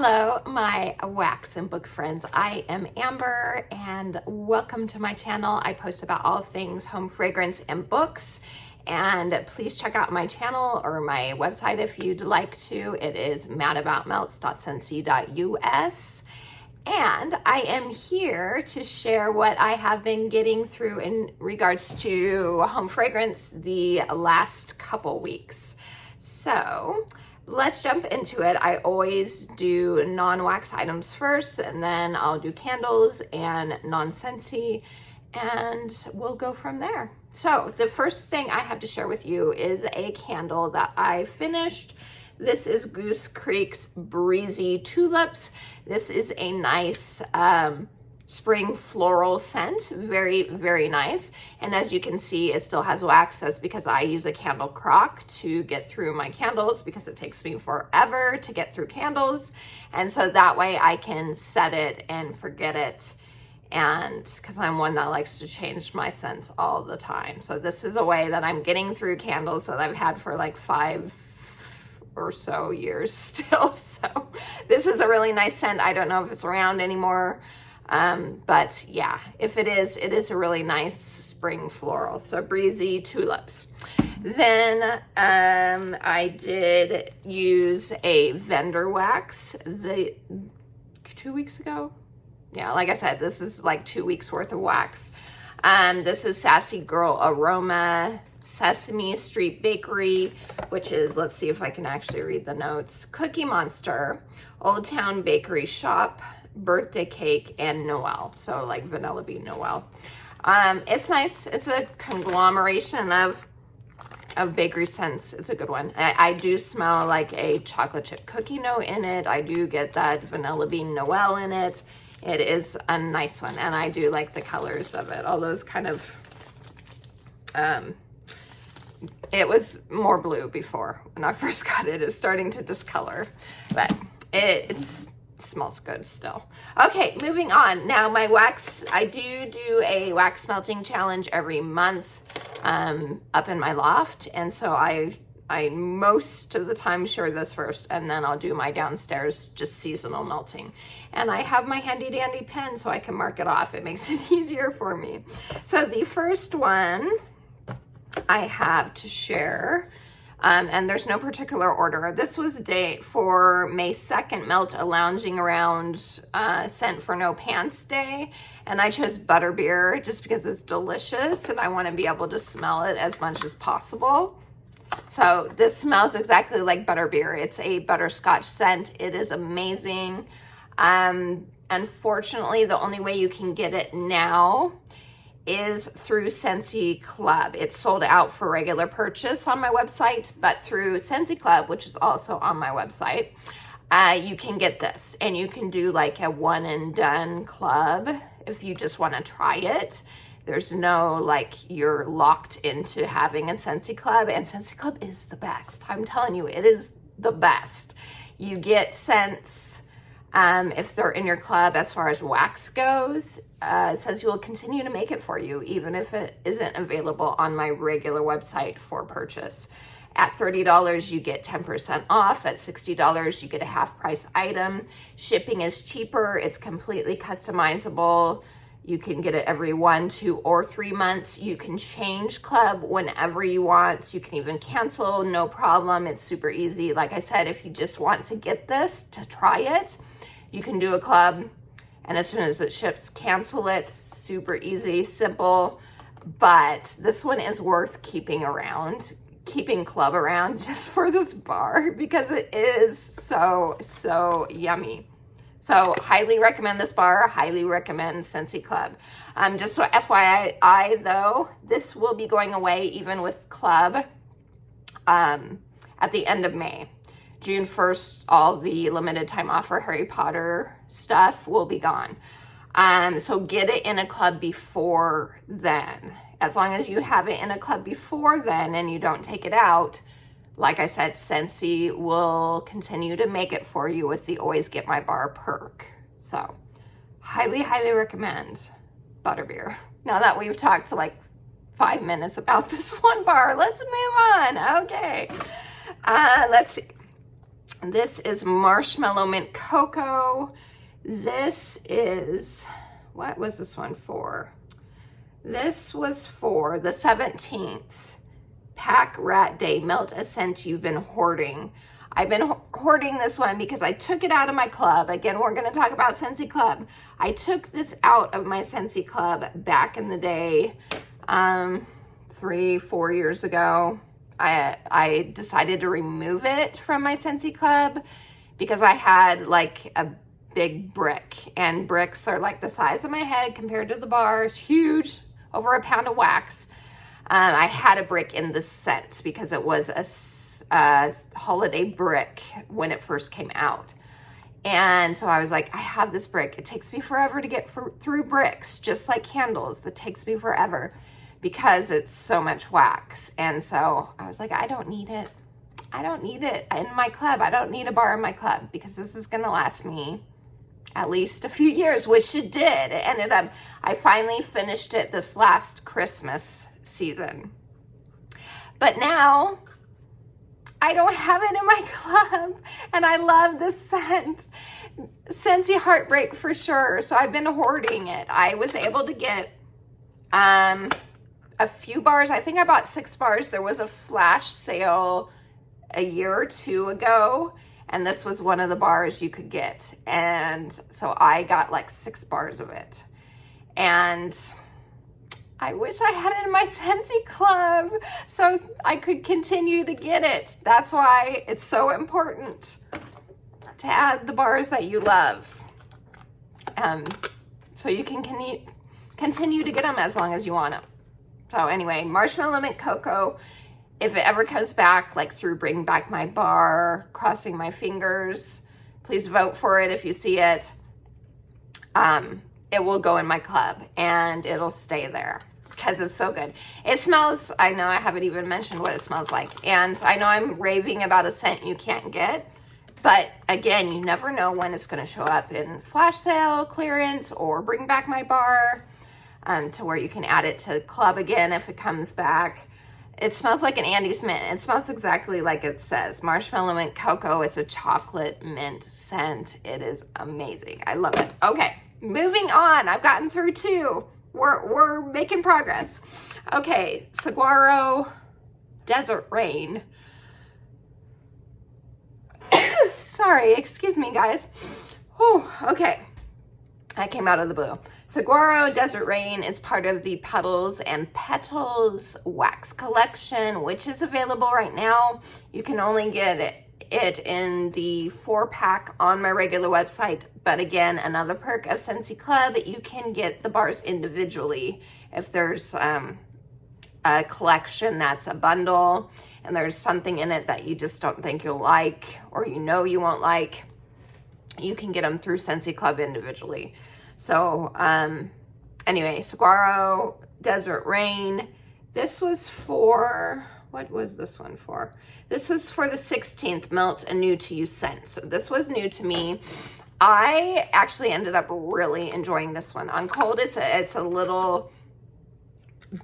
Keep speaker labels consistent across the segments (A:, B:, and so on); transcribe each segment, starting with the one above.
A: Hello, my wax and book friends. I am Amber and welcome to my channel. I post about all things home fragrance and books. And please check out my channel or my website if you'd like to. It is madaboutmelts.scentsy.us. And I am here to share what I have been getting through in regards to home fragrance the last couple weeks. So let's jump into it. I always do non-wax items first, and then I'll do candles and non-scentsy, and we'll go from there. So the first thing I have to share with you is a candle that I finished. This is Goose Creek's Breezy Tulips. This is a nice spring floral scent, very, very nice. And as you can see, it still has wax. That's because I use a candle crock to get through my candles because it takes me forever to get through candles. And so that way I can set it and forget it. And because I'm one that likes to change my scents all the time. So this is a way that I'm getting through candles that I've had for like 5 or so years still. So this is a really nice scent. I don't know if it's around anymore. But yeah, if it is a really nice spring floral. So Breezy Tulips. Then I did use a vendor wax 2 weeks ago. Yeah, like I said, this is like 2 weeks worth of wax. This is Sassy Girl Aroma, Sesame Street Bakery, which is, let's see if I can actually read the notes. Cookie Monster, Old Town Bakery Shop, Birthday Cake, and Noel. So like Vanilla Bean Noel. It's nice. It's a conglomeration of bakery scents. It's a good one. I do smell like a chocolate chip cookie note in it. I do get that Vanilla Bean Noel in it. It is a nice one, and I do like the colors of it. All those kind of, it was more blue before when I first got it. It's starting to discolor, but it smells good still. Okay, moving on. Now my wax, I do a wax melting challenge every month up in my loft, and so I most of the time share this first, and then I'll do my downstairs just seasonal melting. And I have my handy dandy pen so I can mark it off. It makes it easier for me. So the first one I have to share, and there's no particular order. This was day for May 2nd, Melt a Lounging Around Scent for No Pants Day. And I chose Butterbeer just because it's delicious and I want to be able to smell it as much as possible. So this smells exactly like Butterbeer. It's a butterscotch scent. It is amazing. Unfortunately, the only way you can get it now is through Scentsy Club. It's sold out for regular purchase on my website, but through Scentsy Club, which is also on my website, you can get this. And you can do like a one and done club if you just want to try it. There's no, like, you're locked into having a Scentsy Club, and Scentsy Club is the best. I'm telling you, it is the best. You get scents if they're in your club as far as wax goes. It says you will continue to make it for you, even if it isn't available on my regular website for purchase. At $30, you get 10% off. At $60, you get a half price item. Shipping is cheaper. It's completely customizable. You can get it every 1, 2, or 3 months. You can change club whenever you want. You can even cancel, no problem. It's super easy. Like I said, if you just want to get this to try it, you can do a club, and as soon as it ships, cancel it. Super easy, simple, but this one is worth keeping club around just for this bar because it is so yummy. So highly recommend this bar, highly recommend Scentsy Club. Just so FYI though, this will be going away even with club at the end of May. June 1st, all the limited time offer Harry Potter stuff will be gone. So get it in a club before then. As long as you have it in a club before then and you don't take it out, like I said, Scentsy will continue to make it for you with the Always Get My Bar perk. So highly, highly recommend Butterbeer. Now that we've talked like 5 minutes about this one bar, let's move on. Okay, let's see. This is Marshmallow Mint Cocoa. This is, what was this one for? This was for the 17th Pack Rat Day Melt a Scent You've Been Hoarding. I've been hoarding this one because I took it out of my club. Again, we're going to talk about Scentsy Club. I took this out of my Scentsy Club back in the day, 3-4 years ago. I decided to remove it from my Scentsy Club because I had like a big brick, and bricks are like the size of my head compared to the bars, huge, over a pound of wax. I had a brick in the scent because it was a holiday brick when it first came out. And so I was like, I have this brick. It takes me forever to get through bricks, just like candles. It takes me forever because it's so much wax. And so I was like, I don't need it. I don't need it in my club. I don't need a bar in my club because this is going to last me at least a few years, which it did. It ended up, I finally finished it this last Christmas season. But now I don't have it in my club, and I love this scent. Scentsy Heartbreak for sure. So I've been hoarding it. I was able to get a few bars. I think I bought 6 bars. There was a flash sale a year or 2 ago, and this was one of the bars you could get. And so I got like 6 bars of it. And I wish I had it in my Scentsy Club so I could continue to get it. That's why it's so important to add the bars that you love. So you can continue to get them as long as you want them. So anyway, Marshmallow Mint Cocoa. If it ever comes back, like through Bring Back My Bar, crossing my fingers, please vote for it if you see it. It will go in my club and it'll stay there because it's so good. It smells, I know I haven't even mentioned what it smells like. And I know I'm raving about a scent you can't get, but again, you never know when it's gonna show up in flash sale, clearance, or Bring Back My Bar, to where you can add it to club again if it comes back. It smells like an Andes mint. It smells exactly like it says. Marshmallow Mint Cocoa. It's a chocolate mint scent. It is amazing. I love it. Okay, moving on. I've gotten through 2. We're making progress. Okay, Saguaro Desert Rain. Sorry, excuse me, guys. Whew, okay. I came out of the blue. Saguaro Desert Rain is part of the Puddles and Petals wax collection, which is available right now. You can only get it in the 4-pack on my regular website. But again, another perk of Scentsy Club, you can get the bars individually. If there's a collection that's a bundle and there's something in it that you just don't think you'll like, or you know you won't like, you can get them through Scentsy Club individually. So anyway, Saguaro Desert Rain. This was for, what was this one for? This was for the 16th Melt a New to You scent. So this was new to me. I actually ended up really enjoying this one. On cold, it's a little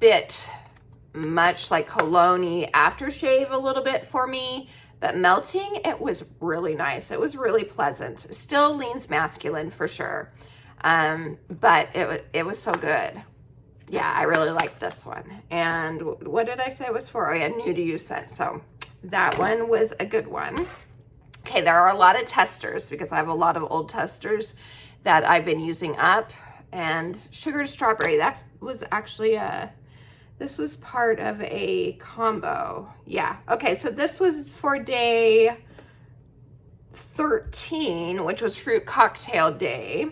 A: bit much like cologne-y aftershave a little bit for me. But melting, it was really nice. It was really pleasant. Still leans masculine for sure. But it was so good. Yeah, I really liked this one. And what did I say it was for? Oh yeah, new to you scent. So that one was a good one. Okay, there are a lot of testers because I have a lot of old testers that I've been using up. And sugared strawberry, that was actually this was part of a combo. Yeah, okay, so this was for day 13, which was fruit cocktail day.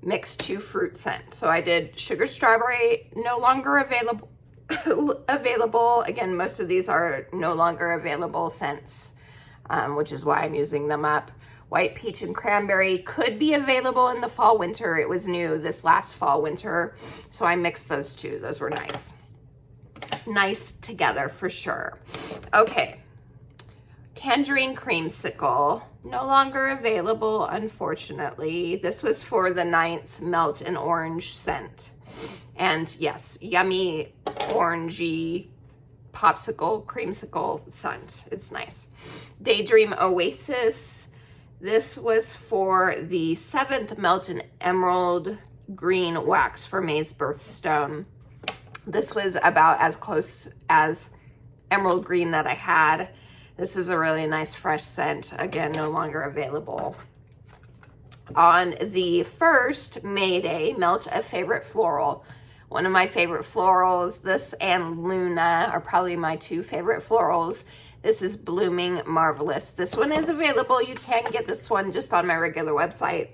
A: Mixed 2 fruit scents. So I did sugar strawberry, no longer available. Again, most of these are no longer available scents, which is why I'm using them up. White peach and cranberry could be available in the fall winter. It was new this last fall winter. So I mixed those 2. Those were nice. Nice together for sure. Okay. Tangerine creamsicle, no longer available, unfortunately. This was for the 9th Melt and Orange scent. And yes, yummy, orangey, popsicle, creamsicle scent. It's nice. Daydream Oasis. This was for the 7th Melt and Emerald Green Wax for May's Birthstone. This was about as close as emerald green that I had. This is a really nice fresh scent. Again, no longer available. On the 1st May Day, Melt a Favorite Floral. One of my favorite florals, this and Luna are probably my 2 favorite florals. This is Blooming Marvelous. This one is available. You can get this one just on my regular website.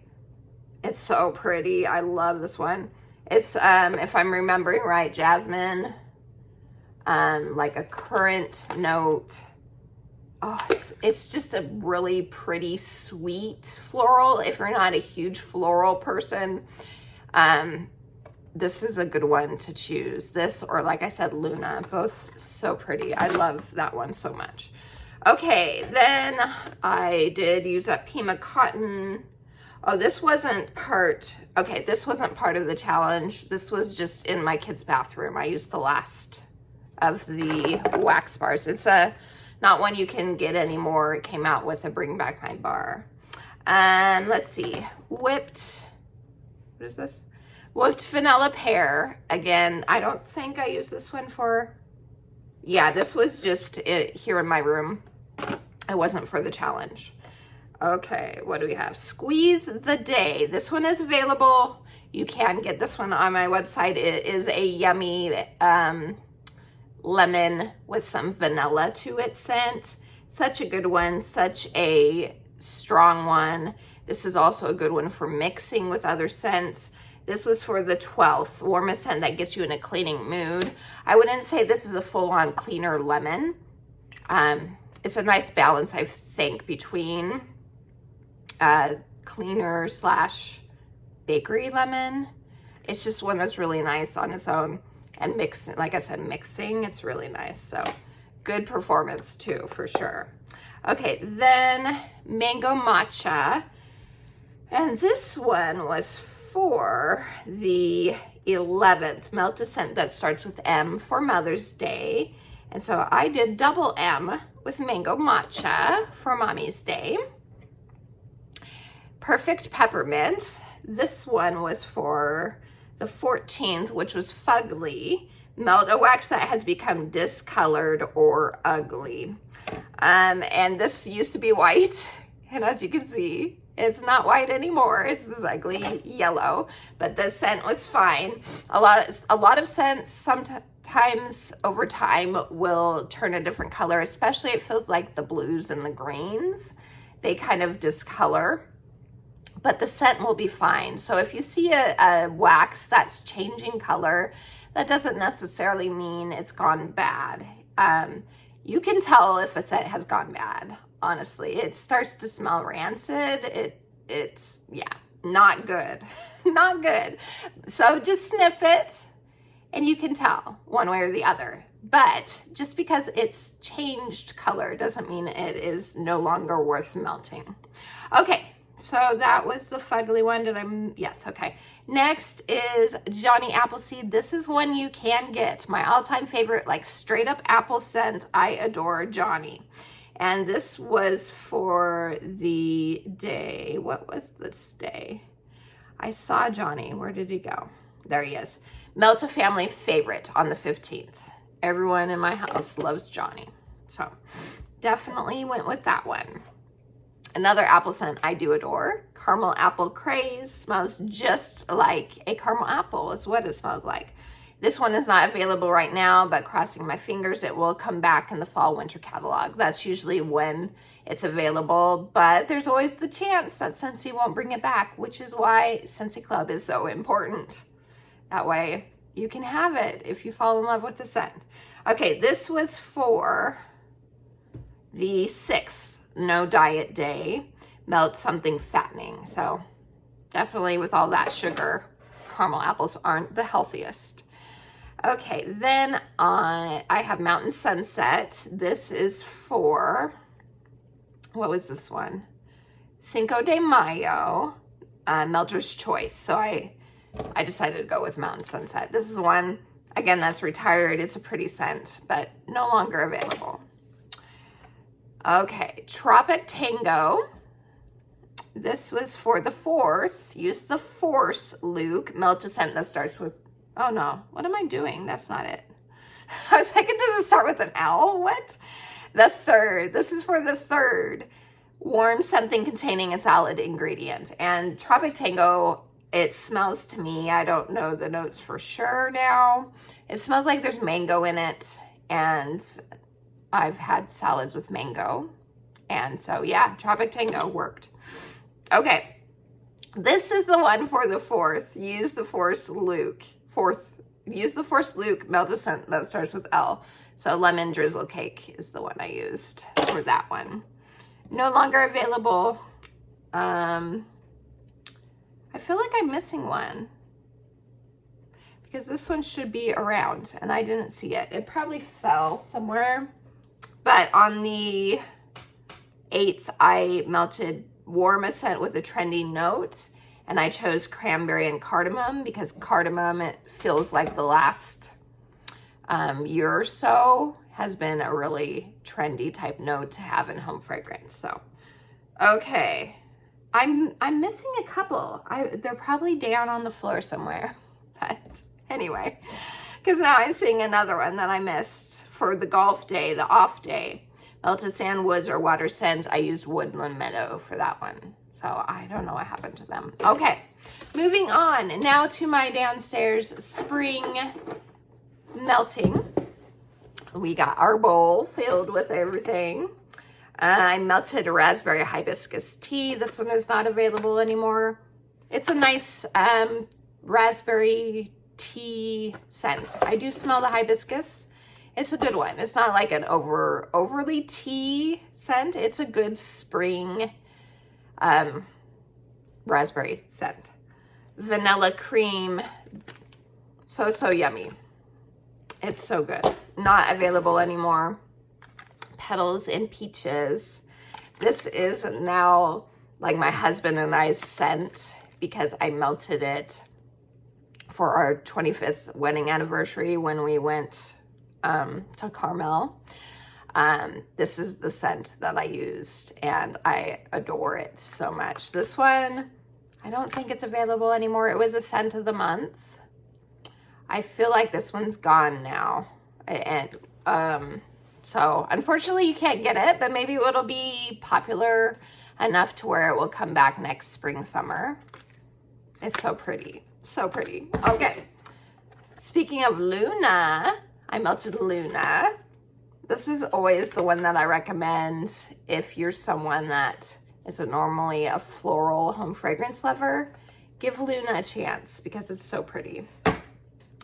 A: It's so pretty. I love this one. It's, if I'm remembering right, jasmine, like a currant note. Oh, it's just a really pretty sweet floral. If you're not a huge floral person, this is a good one to choose. This, or like I said, Luna, both so pretty. I love that one so much. Okay, then I did use up Pima Cotton. Oh, this wasn't part of the challenge. This was just in my kids' bathroom. I used the last of the wax bars. It's not one you can get anymore. It came out with a Bring Back My Bar. Let's see. What is this? Whipped Vanilla Pear. Again, I don't think I used this one for, yeah, this was just here in my room. It wasn't for the challenge. Okay, what do we have? Squeeze the Day. This one is available. You can get this one on my website. It is a yummy lemon with some vanilla to it scent. Such a good one, such a strong one. This is also a good one for mixing with other scents. This was for the 12th, warmest scent that gets you in a cleaning mood. I wouldn't say this is a full-on cleaner lemon. It's a nice balance, I think, between cleaner / bakery lemon. It's just one that's really nice on its own, and mixing, like I said, mixing, it's really nice. So good performance too, for sure. Okay, then Mango Matcha, and this one was for the 11th Melt a Scent that starts with M for Mother's Day. And so I did double M with Mango Matcha for Mommy's Day. Perfect Peppermint. This one was for the 14th, which was Fugly. Melt a wax that has become discolored or ugly. And this used to be white. And as you can see, it's not white anymore. It's this ugly yellow, but the scent was fine. A lot of scents sometimes over time will turn a different color, especially it feels like the blues and the greens. They kind of discolor, but the scent will be fine. So if you see a wax that's changing color, that doesn't necessarily mean it's gone bad. You can tell if a scent has gone bad. Honestly, it starts to smell rancid. It's yeah, not good. Not good. So just sniff it and you can tell one way or the other. But just because it's changed color doesn't mean it is no longer worth melting. Okay, so that was the Fugly one. Yes, okay. Next is Johnny Appleseed. This is one you can get. My all-time favorite, like straight up apple scent. I adore Johnny. And this was for the day. What was this day? I saw Johnny. Where did he go? There he is. Melt a Family Favorite on the 15th. Everyone in my house loves Johnny. So definitely went with that one. Another apple scent I do adore. Caramel Apple Craze. Smells just like a caramel apple is what it smells like. This one is not available right now, but crossing my fingers, it will come back in the fall winter catalog. That's usually when it's available, but there's always the chance that Scentsy won't bring it back, which is why Scentsy Club is so important. That way you can have it if you fall in love with the scent. Okay, this was for the 6th No Diet Day. Melt Something Fattening. So definitely with all that sugar, caramel apples aren't the healthiest. Okay, then I have Mountain Sunset. This is for, what was this one? Cinco de Mayo, Melter's Choice. So I decided to go with Mountain Sunset. This is one Again, that's retired. It's a pretty scent, but no longer available. Okay, Tropic Tango. This was for the 4th. Use the Force, Luke. Melted scent that starts with, oh no, what am I doing? That's not it. I was like, it doesn't start with an L. What? The 3rd. This is for the 3rd. Warm something containing a salad ingredient. And Tropic Tango, it smells to me, I don't know the notes for sure now. It smells like there's mango in it. And I've had salads with mango. And so, yeah, Tropic Tango worked. Okay. This is the one for the 4th. Use the Force Luke. Use the Force Luke melted scent that starts with L. So lemon drizzle cake is the one I used for that one. No longer available. I feel like I'm missing one because this one should be around and I didn't see it. It probably fell somewhere. But on the 8th, I melted warm a scent with a trendy note. And I chose cranberry and cardamom because cardamom, it feels like the last year or so has been a really trendy type note to have in home fragrance. So, okay. I'm missing a couple. They're probably down on the floor somewhere. But anyway, because now I'm seeing another one that I missed for the golf day, the off day. Melted sand, woods, or water scent. I used woodland meadow for that one. So I don't know what happened to them. Okay, moving on now to my downstairs spring melting. We got our bowl filled with everything. I melted a raspberry hibiscus tea. This one is not available anymore. It's a nice raspberry tea scent. I do smell the hibiscus. It's a good one. It's not like an overly tea scent. It's a good spring raspberry scent. Vanilla cream, so yummy. It's so good. Not available anymore. Petals and peaches. This is now like my husband and I's scent because I melted it for our 25th wedding anniversary when we went to Carmel. This is the scent that I used and I adore it so much. This one, I don't think it's available anymore. It was a scent of the month. I feel like this one's gone now. And so unfortunately you can't get it, but maybe it'll be popular enough to where it will come back next spring, summer. It's so pretty, so pretty. Okay. Speaking of Luna, I melted Luna. This is always the one that I recommend if you're someone that is normally a floral home fragrance lover. Give Luna a chance because it's so pretty.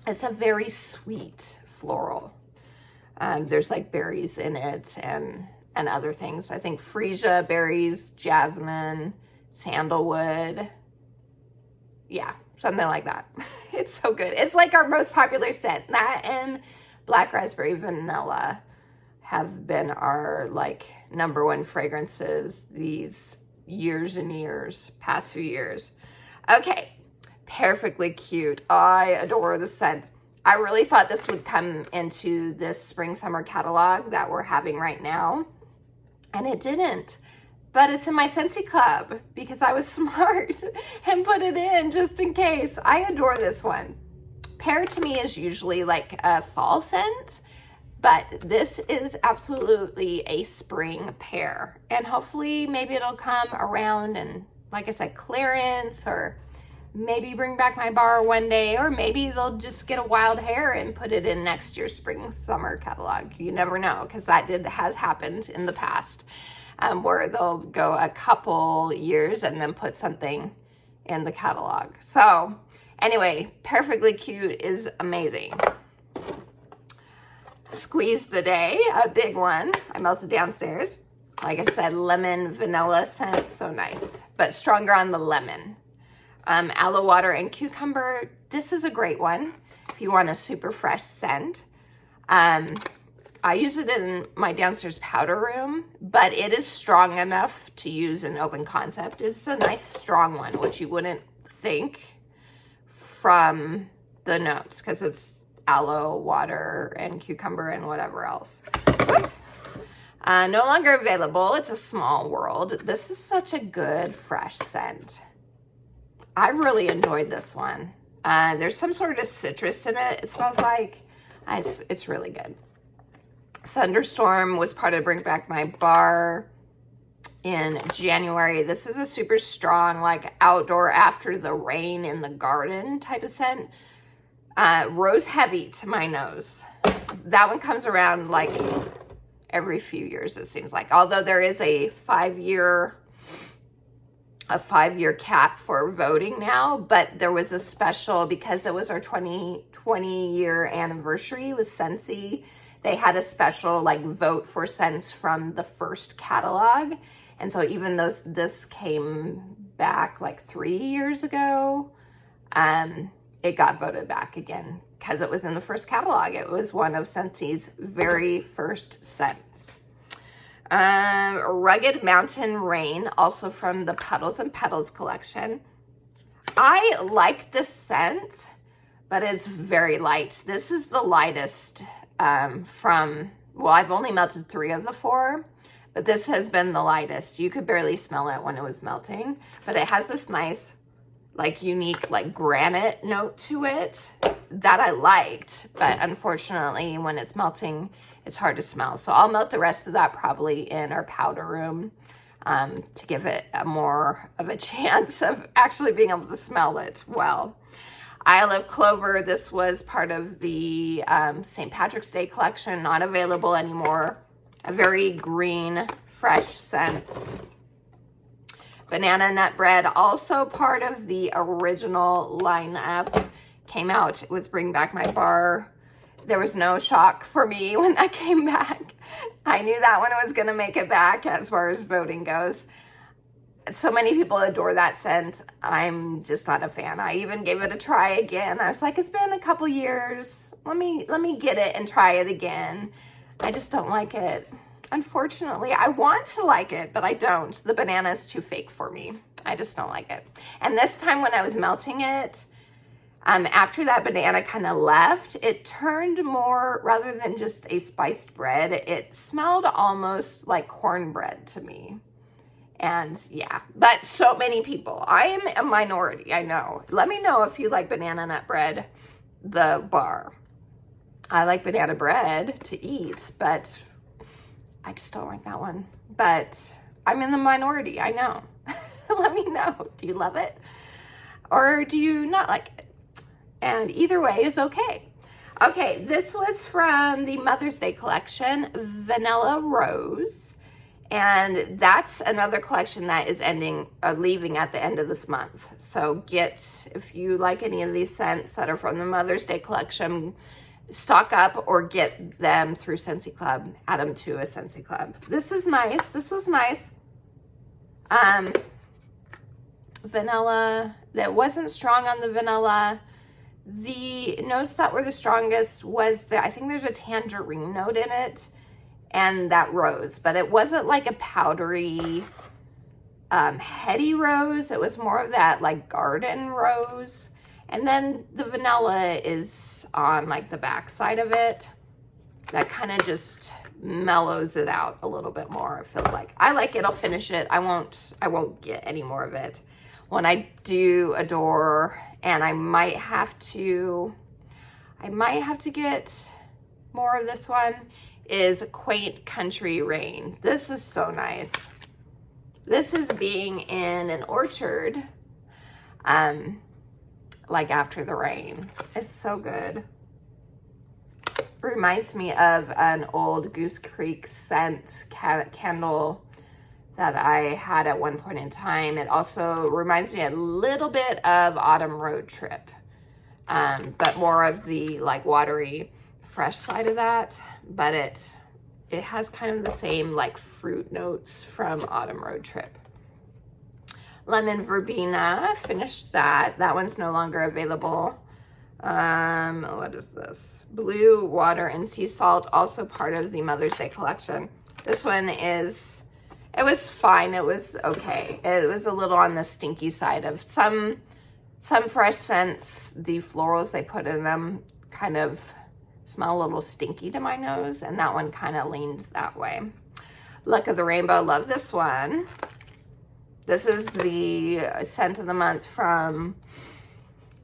A: It's a very sweet floral. There's like berries in it and other things. I think freesia, berries, jasmine, sandalwood. Yeah, something like that. It's so good. It's like our most popular scent. That and black raspberry vanilla have been our like #1 fragrances these years and years, past few years. Okay, Perfectly Cute. I adore the scent. I really thought this would come into this spring summer catalog that we're having right now, and it didn't. But it's in my Scentsy Club because I was smart and put it in just in case. I adore this one. Pear to me is usually like a fall scent, but this is absolutely a spring pear. And hopefully maybe it'll come around and, like I said, clearance, or maybe bring back my bar one day, or maybe they'll just get a wild hair and put it in next year's spring summer catalog. You never know, because that has happened in the past, where they'll go a couple years and then put something in the catalog. So anyway, Perfectly Cute is amazing. Squeeze the Day, a big one. I melted downstairs. Like I said, lemon vanilla scent, so nice, but stronger on the lemon. Aloe water and cucumber. This is a great one if you want a super fresh scent. I use it in my downstairs powder room, but it is strong enough to use in open concept. It's a nice strong one, which you wouldn't think from the notes, because aloe water and cucumber and whatever else. Whoops. No longer available. It's a small world. This is such a good fresh scent. I really enjoyed this one. There's some sort of citrus in it. It smells like. It's really good. Thunderstorm was part of Bring Back My Bar in January. This is a super strong, like outdoor after the rain in the garden type of scent. Rose heavy to my nose. That one comes around like every few years, it seems like. Although there is a 5-year cap for voting now, but there was a special because it was our 20-year anniversary with Scentsy. They had a special like vote for scents from the first catalog. And so even though this came back like 3 years ago, it got voted back again because it was in the first catalog. It was one of Scentsy's very first scents. Rugged Mountain Rain, also from the Petals and Petals collection. I like this scent, but it's very light. This is the lightest well, I've only melted 3 of the 4, but this has been the lightest. You could barely smell it when it was melting, but it has this nice, like unique, like granite note to it that I liked, but unfortunately when it's melting, it's hard to smell. So I'll melt the rest of that probably in our powder room to give it more of a chance of actually being able to smell it well. Isle of Clover, this was part of the St. Patrick's Day collection, not available anymore. A very green, fresh scent. Banana Nut Bread, also part of the original lineup, came out with Bring Back My Bar. There was no shock for me when that came back. I knew that one was going to make it back as far as voting goes. So many people adore that scent. I'm just not a fan. I even gave it a try again. I was like, it's been a couple years. Let me get it and try it again. I just don't like it. Unfortunately, I want to like it, but I don't. The banana is too fake for me. I just don't like it. And this time when I was melting it, after that banana kind of left, it turned more, rather than just a spiced bread, it smelled almost like cornbread to me. And yeah, but so many people. I am a minority, I know. Let me know if you like banana nut bread, the bar. I like banana bread to eat, but I just don't like that one. But I'm in the minority, I know. Let me know. Do you love it? Or do you not like it? And either way is okay. Okay, this was from the Mother's Day collection, Vanilla Rose. And that's another collection that is leaving at the end of this month. So if you like any of these scents that are from the Mother's Day collection, stock up or get them through Scentsy Club. Add them to a Scentsy Club. This is nice. This was nice. Vanilla, that wasn't strong on the vanilla. The notes that were the strongest was I think there's a tangerine note in it. And that rose, but it wasn't like a powdery, heady rose. It was more of that like garden rose. And then the vanilla is on like the back side of it. That kind of just mellows it out a little bit more, it feels like. I like it, I'll finish it. I won't get any more of it. When I do adore, and I might have to get more of this one, is Quaint Country Rain. This is so nice. This is being in an orchard, like after the rain. It's so good. Reminds me of an old Goose Creek scent candle that I had at one point in time. It also reminds me a little bit of Autumn Road Trip, but more of the like watery, fresh side of that, but it has kind of the same like fruit notes from Autumn Road Trip. Lemon Verbena, finished that. That one's no longer available. What is this? Blue Water and Sea Salt, also part of the Mother's Day collection. This one it was fine. It was okay. It was a little on the stinky side of some fresh scents. The florals they put in them kind of smell a little stinky to my nose, and that one kind of leaned that way. Luck of the Rainbow, love this one. This is the scent of the month from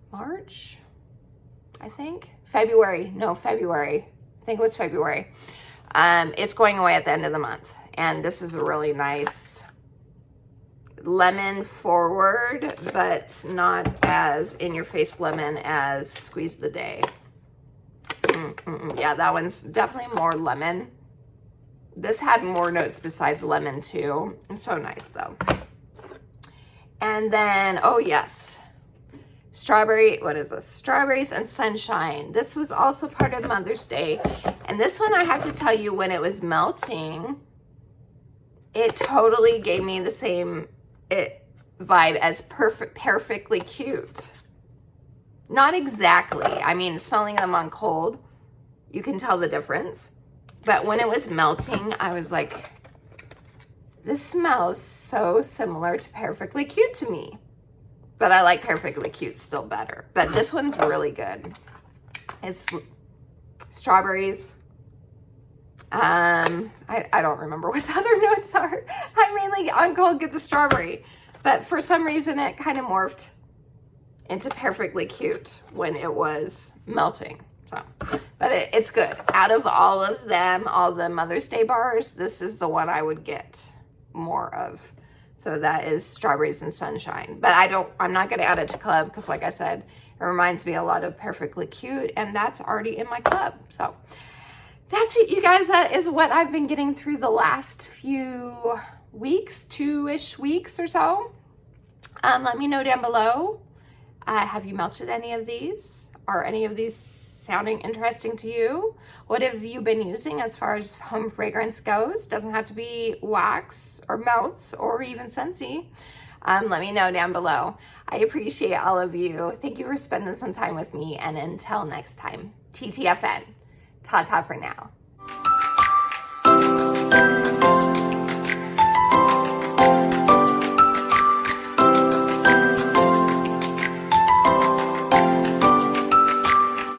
A: March, I think. February. I think it was February. It's going away at the end of the month. And this is a really nice lemon forward, but not as in-your-face lemon as Squeeze the Day. Yeah, that one's definitely more lemon. This had more notes besides lemon too. It's so nice though. And then, oh yes, strawberry, what is this? Strawberries and Sunshine. This was also part of Mother's Day. And this one, I have to tell you, when it was melting, it totally gave me the same vibe as Perfectly Cute. Not exactly. I mean, smelling them on cold, you can tell the difference. But when it was melting, I was like, this smells so similar to Perfectly Cute to me. But I like Perfectly Cute still better. But this one's really good. It's strawberries. I don't remember what the other notes are. I mainly on cold get the strawberry. But for some reason, it kind of morphed into Perfectly Cute when it was melting. So, but it's good. Out of all of them, all the Mother's Day bars, this is the one I would get more of. So that is Strawberries and Sunshine. But I'm not going to add it to club because, like I said, it reminds me a lot of Perfectly Cute, and that's already in my club. So that's it, you guys. That is what I've been getting through the last few weeks, 2-ish weeks or so. Let me know down below. Have you melted any of these? Are any of these sounding interesting to you? What have you been using as far as home fragrance goes? Doesn't have to be wax or melts or even scentsy. Let me know down below. I appreciate all of you. Thank you for spending some time with me. And until next time, TTFN. Ta-ta for now.